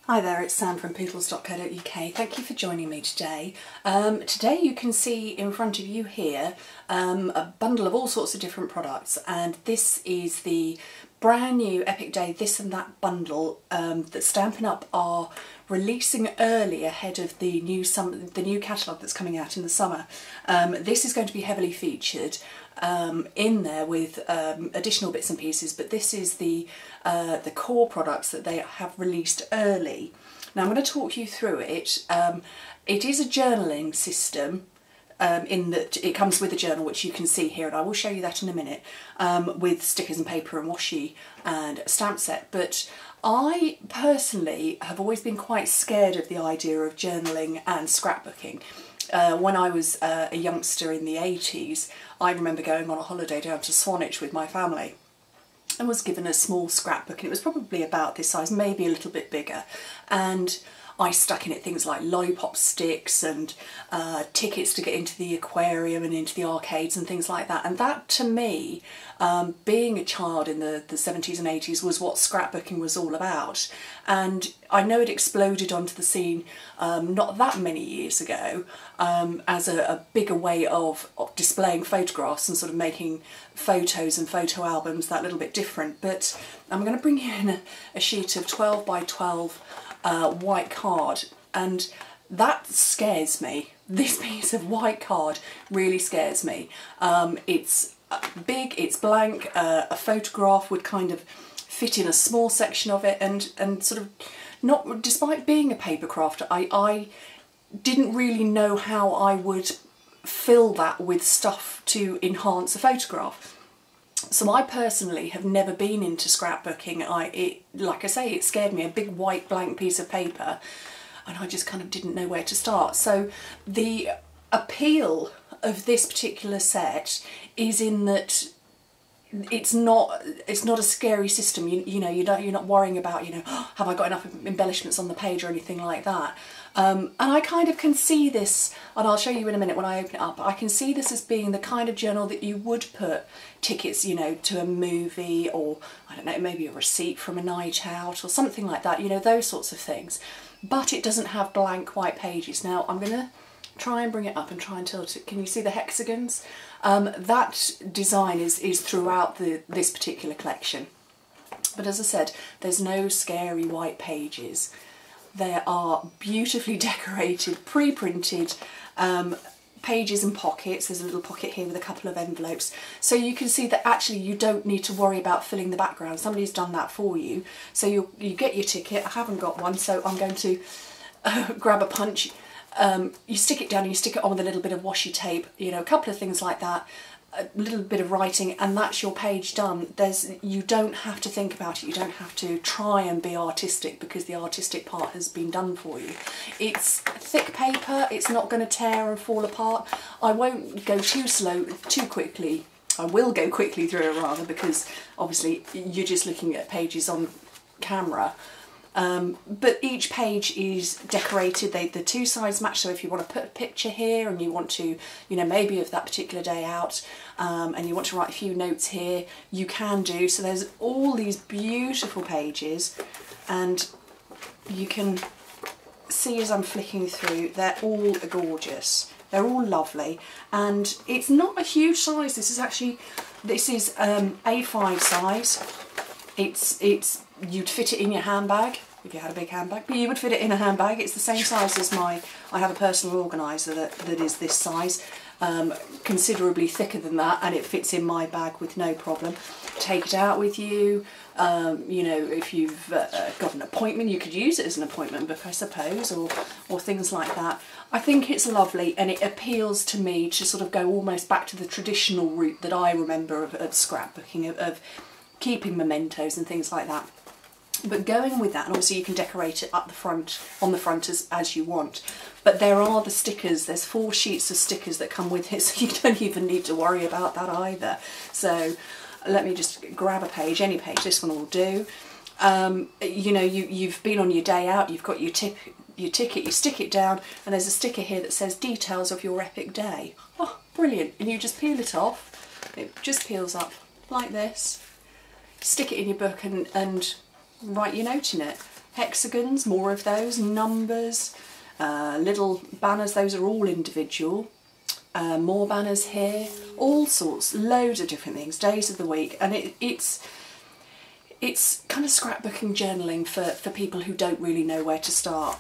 Hi there, it's Sam from poodles.co.uk. Thank you for joining me today. Today you can see in front of you here a bundle of all sorts of different products, and this is the brand new Epic Day This and That bundle that Stampin' Up are releasing early ahead of the new catalogue that's coming out in the summer. This is going to be heavily featured in there with additional bits and pieces, but this is the core products that they have released early. Now I'm going to talk you through it. It is a journaling system in that it comes with a journal, which you can see here, and I will show you that in a minute, with stickers and paper and washi and a stamp set. But I personally have always been quite scared of the idea of journaling and scrapbooking. When I was a youngster in the 80s, I remember going on a holiday down to Swanage with my family and was given a small scrapbook, and it was probably about this size, maybe a little bit bigger, and I stuck in it things like lollipop sticks and tickets to get into the aquarium and into the arcades and things like that. And that, to me, being a child in the 70s and 80s, was what scrapbooking was all about. And I know it exploded onto the scene not that many years ago as a bigger way of displaying photographs and sort of making photos and photo albums that little bit different. But I'm going to bring you in a sheet of 12 by 12 white card, and that scares me. This piece of white card really scares me. It's big, it's blank, a photograph would kind of fit in a small section of it, and sort of not, despite being a paper crafter, I didn't really know how I would fill that with stuff to enhance a photograph. So I personally have never been into scrapbooking. Like I say, it scared me, a big white blank piece of paper, and I just kind of didn't know where to start. So the appeal of this particular set is in that it's not a scary system. You know, you're not worrying about, you know, oh, have I got enough embellishments on the page or anything like that. And I kind of can see this, and I'll show you in a minute when I open it up, I can see this as being the kind of journal that you would put tickets, you know, to a movie, or I don't know, maybe a receipt from a night out or something like that, you know, those sorts of things. But it doesn't have blank white pages. Now I'm going to try and bring it up and try and tilt it. Can you see the hexagons? That design is throughout this particular collection. But as I said, there's no scary white pages. There are beautifully decorated, pre-printed pages and pockets. There's a little pocket here with a couple of envelopes. So you can see that actually you don't need to worry about filling the background. Somebody's done that for you. So you get your ticket. I haven't got one, so I'm going to grab a punch. You stick it down and you stick it on with a little bit of washi tape, you know, a couple of things like that, a little bit of writing, and that's your page done. You don't have to think about it, you don't have to try and be artistic, because the artistic part has been done for you. It's thick paper, it's not going to tear and fall apart. I won't go too quickly. I will go quickly through it rather, because obviously you're just looking at pages on camera. But each page is decorated, the two sides match, so if you want to put a picture here and you want to, you know, maybe of that particular day out, and you want to write a few notes here, you can do. So there's all these beautiful pages, and you can see as I'm flicking through, they're all gorgeous. They're all lovely, and it's not a huge size. This is A5 size. You'd fit it in your handbag if you had a big handbag, but you would fit it in a handbag. It's the same size as I have a personal organiser that is this size, considerably thicker than that, and it fits in my bag with no problem. Take it out with you. You know, if you've got an appointment, you could use it as an appointment book, I suppose, or things like that. I think it's lovely, and it appeals to me to sort of go almost back to the traditional route that I remember of scrapbooking, of keeping mementos and things like that. But going with that, and obviously you can decorate it up the front, on the front as you want. But there are the stickers. There's 4 sheets of stickers that come with it, so you don't even need to worry about that either. So let me just grab a page, any page. This one will do. You know, you've been on your day out. You've got your ticket. You stick it down, and there's a sticker here that says details of your epic day. Oh, brilliant! And you just peel it off. It just peels up like this. Stick it in your book and write your note in it. hexagons, more of those, numbers, little banners, those are all individual. More banners here, all sorts, loads of different things, days of the week, and it's kind of scrapbooking journaling for people who don't really know where to start.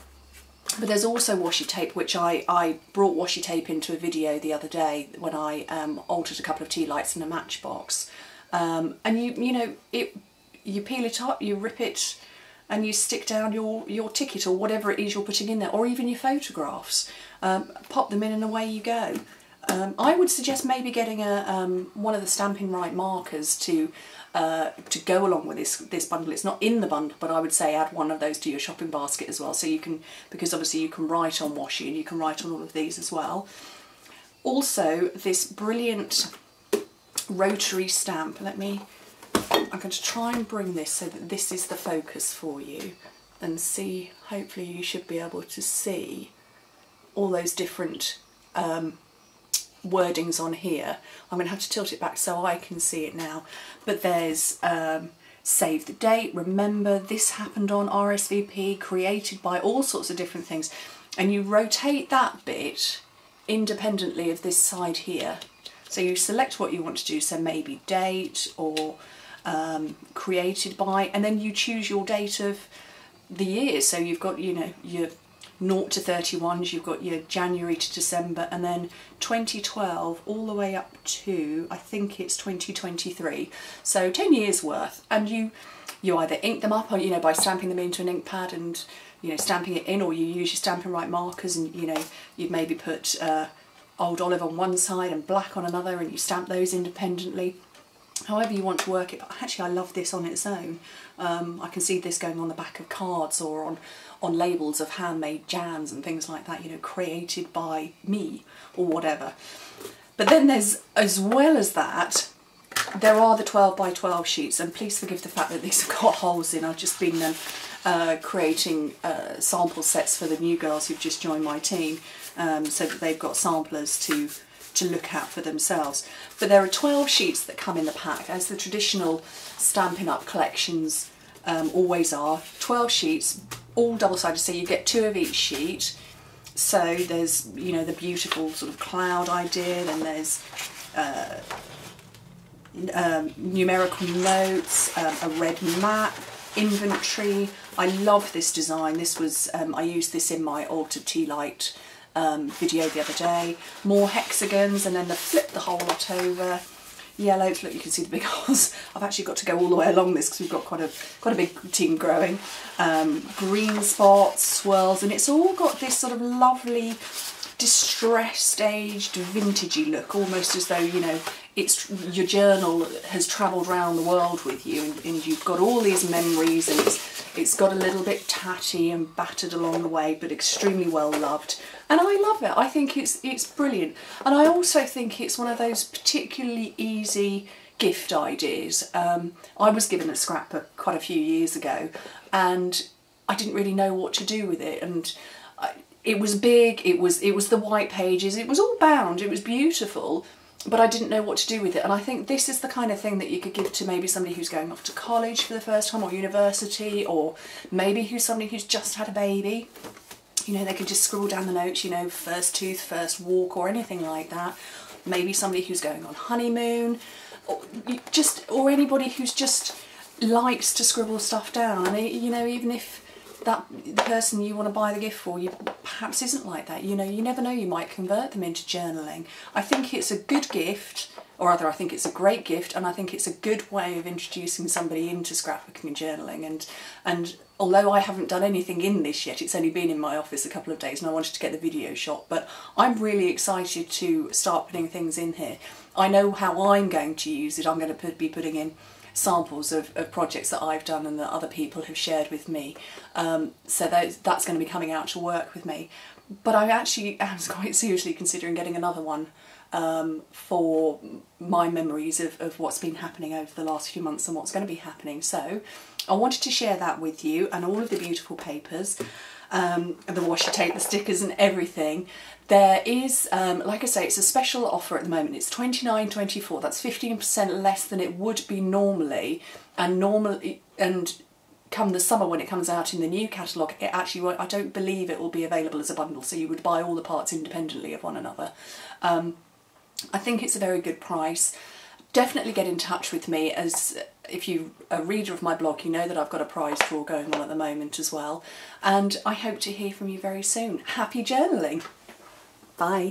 But there's also washi tape, which I brought washi tape into a video the other day when I altered a couple of tea lights in a matchbox. And you peel it up, you rip it, and you stick down your ticket or whatever it is you're putting in there, or even your photographs. Pop them in and away you go. I would suggest maybe getting one of the Stampin' Right markers to go along with this bundle. It's not in the bundle, but I would say add one of those to your shopping basket as well, so you can, because obviously you can write on washi and you can write on all of these as well. Also, this brilliant rotary stamp. I'm going to try and bring this so that this is the focus for you, and see, hopefully you should be able to see all those different wordings on here. I'm going to have to tilt it back so I can see it now, but there's save the date, remember, this happened on RSVP, created by, all sorts of different things, and you rotate that bit independently of this side here. So you select what you want to do, so maybe date or created by, and then you choose your date of the year. So you've got, you know, your 0 to 31s, you've got your January to December, and then 2012 all the way up to, I think it's 2023. So 10 years worth, and you either ink them up, or, you know, by stamping them into an ink pad and, you know, stamping it in, or you use your Stampin' Right markers, and, you know, you'd maybe put old olive on one side and black on another, and you stamp those independently. However you want to work it, but actually I love this on its own. I can see this going on the back of cards or on labels of handmade jams and things like that, you know, created by me or whatever. But then there's, as well as that, there are the 12 by 12 sheets, and please forgive the fact that these have got holes in. I've just been creating sample sets for the new girls who've just joined my team, so that they've got samplers to look at for themselves. But there are 12 sheets that come in the pack, as the traditional Stampin' Up collections always are. 12 sheets, all double-sided, so you get 2 of each sheet. So there's, you know, the beautiful sort of cloud idea, then there's numerical notes, a red map, inventory. I love this design. This was, I used this in my altered tea light video the other day. More hexagons, and then flip the whole lot over. Yellows, look, you can see the big holes. I've actually got to go all the way along this because we've got quite a big team growing. Green spots, swirls, and it's all got this sort of lovely distressed, aged, vintagey look, almost as though, you know, it's your journal has travelled around the world with you, and you've got all these memories, and it's got a little bit tatty and battered along the way, but extremely well loved. And I love it. I think it's brilliant. And I also think it's one of those particularly easy gift ideas. I was given a scrapbook quite a few years ago, and I didn't really know what to do with it. And it was big, it was the white pages, it was all bound, it was beautiful, but I didn't know what to do with it. And I think this is the kind of thing that you could give to maybe somebody who's going off to college for the first time, or university, or maybe somebody who's just had a baby. You know, they could just scribble down the notes, you know, first tooth, first walk, or anything like that. Maybe somebody who's going on honeymoon, or anybody who's just likes to scribble stuff down. And, you know, even if the person you want to buy the gift for you perhaps isn't like that, you know, you never know, you might convert them into journaling. I think it's a good gift, or rather I think it's a great gift, and I think it's a good way of introducing somebody into scrapbooking and journaling. And although I haven't done anything in this yet, it's only been in my office a couple of days and I wanted to get the video shot, but I'm really excited to start putting things in here. I know how I'm going to use it. I'm going to be putting in samples of projects that I've done and that other people have shared with me, so that's going to be coming out to work with me. But I actually am quite seriously considering getting another one for my memories of what's been happening over the last few months and what's going to be happening. So I wanted to share that with you, and all of the beautiful papers, the washi tape, the stickers and everything. There is, like I say, it's a special offer at the moment. It's $29.24. That's 15% less than it would be normally, and come the summer when it comes out in the new catalogue, it actually won't, I don't believe it will be available as a bundle, so you would buy all the parts independently of one another. I think it's a very good price. Definitely get in touch with me, as if you're a reader of my blog, you know that I've got a prize draw going on at the moment as well. And I hope to hear from you very soon. Happy journaling. Bye.